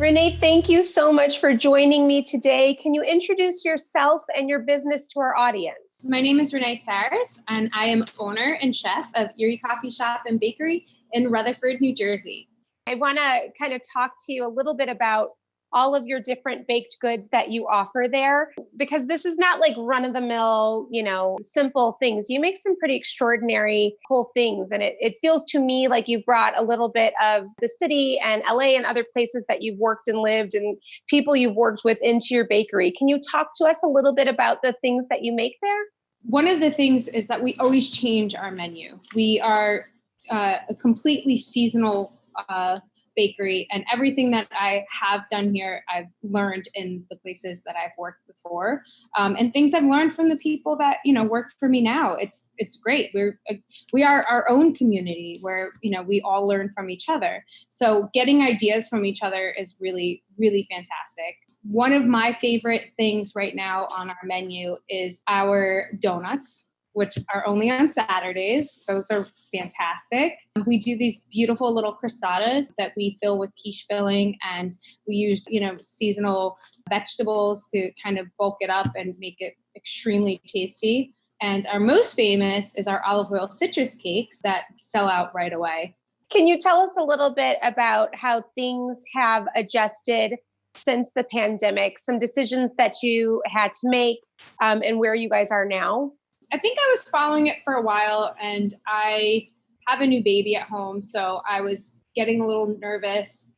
Renee, thank you so much for joining me today. Can you introduce yourself and your business to our audience? My name is Renee Faris, and I am owner and chef of Erie Coffee Shop and Bakery in Rutherford, New Jersey. I want to kind of talk to you a little bit about all of your different baked goods that you offer there, because this is not like run-of-the-mill, simple things. You make some pretty extraordinary, cool things. And it feels to me like you've brought a little bit of the city and LA and other places that you've worked and lived and people you've worked with into your bakery. Can you talk to us a little bit about the things that you make there? One of the things is that we always change our menu. We are a completely seasonal bakery, and everything that I have done here, I've learned in the places that I've worked before, and things I've learned from the people that work for me now. It's great. We are our own community where we all learn from each other. So getting ideas from each other is really, really fantastic. One of my favorite things right now on our menu is our donuts, which are only on Saturdays. Those are fantastic. We do these beautiful little crostadas that we fill with quiche filling, and we use, seasonal vegetables to kind of bulk it up and make it extremely tasty. And our most famous is our olive oil citrus cakes that sell out right away. Can you tell us a little bit about how things have adjusted since the pandemic, some decisions that you had to make, and where you guys are now? I think I was following it for a while, and I have a new baby at home, so I was getting a little nervous.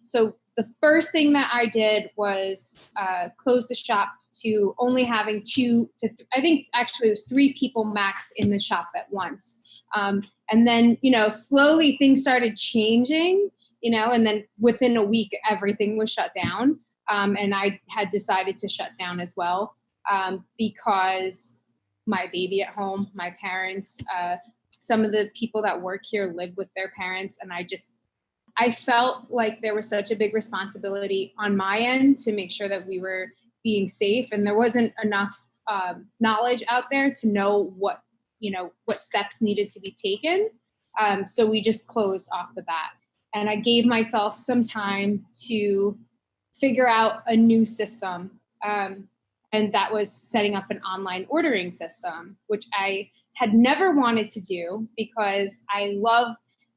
So the first thing that I did was close the shop to only having I think actually it was 3 people max in the shop at once. And then, slowly things started changing, and then within a week, everything was shut down. And I had decided to shut down as well because my baby at home, my parents, some of the people that work here live with their parents. And I felt like there was such a big responsibility on my end to make sure that we were being safe. And there wasn't enough knowledge out there to know what steps needed to be taken. So we just closed off the bat. And I gave myself some time to figure out a new system. And that was setting up an online ordering system, which I had never wanted to do because I love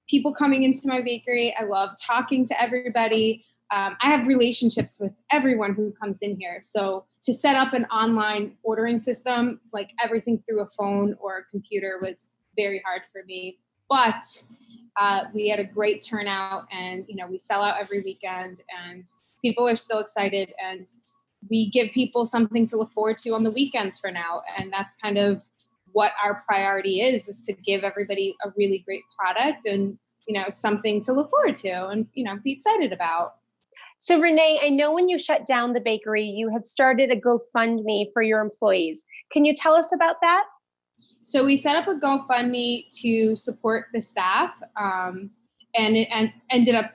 people coming into my bakery. I love talking to everybody. I have relationships with everyone who comes in here. So to set up an online ordering system, like everything through a phone or a computer, was very hard for me. But we had a great turnout, and we sell out every weekend, and people are still excited, and we give people something to look forward to on the weekends for now. And that's kind of what our priority is to give everybody a really great product and, something to look forward to and, be excited about. So Renee, I know when you shut down the bakery, you had started a GoFundMe for your employees. Can you tell us about that? So we set up a GoFundMe to support the staff, and it ended up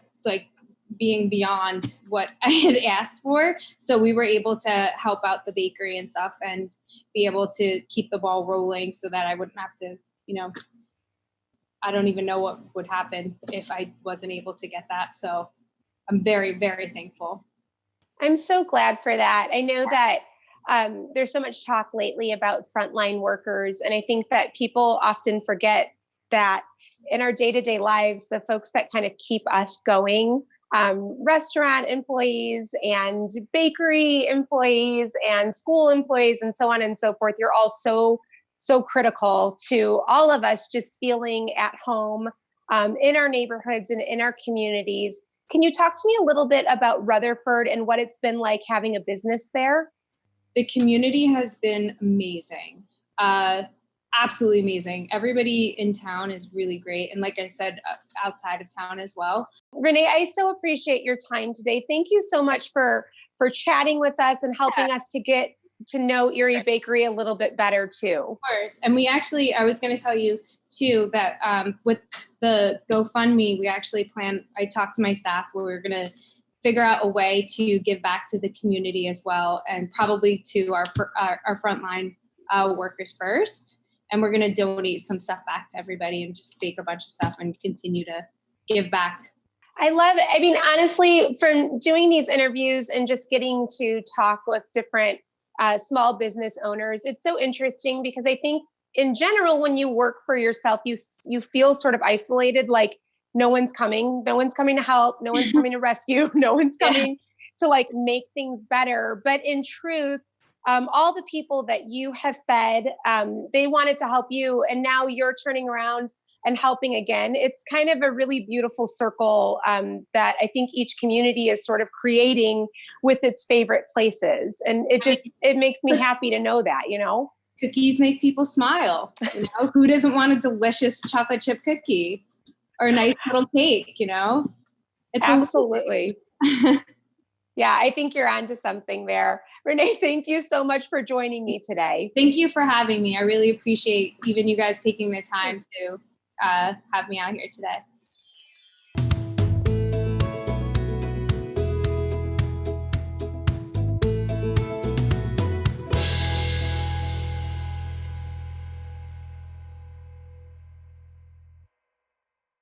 being beyond what I had asked for. So we were able to help out the bakery and stuff and be able to keep the ball rolling so that I wouldn't have to, I don't even know what would happen if I wasn't able to get that. So I'm very, very thankful. I'm so glad for that. I know that there's so much talk lately about frontline workers. And I think that people often forget that in our day-to-day lives, the folks that kind of keep us going, restaurant employees and bakery employees and school employees and so on and so forth, you're all so critical to all of us just feeling at home in our neighborhoods and in our communities. Can you talk to me a little bit about Rutherford and what it's been like having a business there? The community has been amazing. Absolutely amazing. Everybody in town is really great. And like I said, outside of town as well. Renee, I so appreciate your time today. Thank you so much for chatting with us and helping us to get to know Erie Bakery a little bit better too. Of course. And I was going to tell you too that with the GoFundMe, I talked to my staff where we were going to figure out a way to give back to the community as well, and probably to our frontline workers first. And we're going to donate some stuff back to everybody and just bake a bunch of stuff and continue to give back. I love it. I mean, honestly, from doing these interviews and just getting to talk with different small business owners, it's so interesting because I think in general, when you work for yourself, you feel sort of isolated, like no one's coming to help, no one's coming to rescue, no one's coming to like make things better. But in truth, all the people that you have fed, they wanted to help you, and now you're turning around and helping again. It's kind of a really beautiful circle that I think each community is sort of creating with its favorite places. And it makes me happy to know that, you know? Cookies make people smile. You know, who doesn't want a delicious chocolate chip cookie or a nice little cake, you know? It's absolutely. Yeah, I think you're onto something there. Renee, thank you so much for joining me today. Thank you for having me. I really appreciate even you guys taking the time to have me out here today.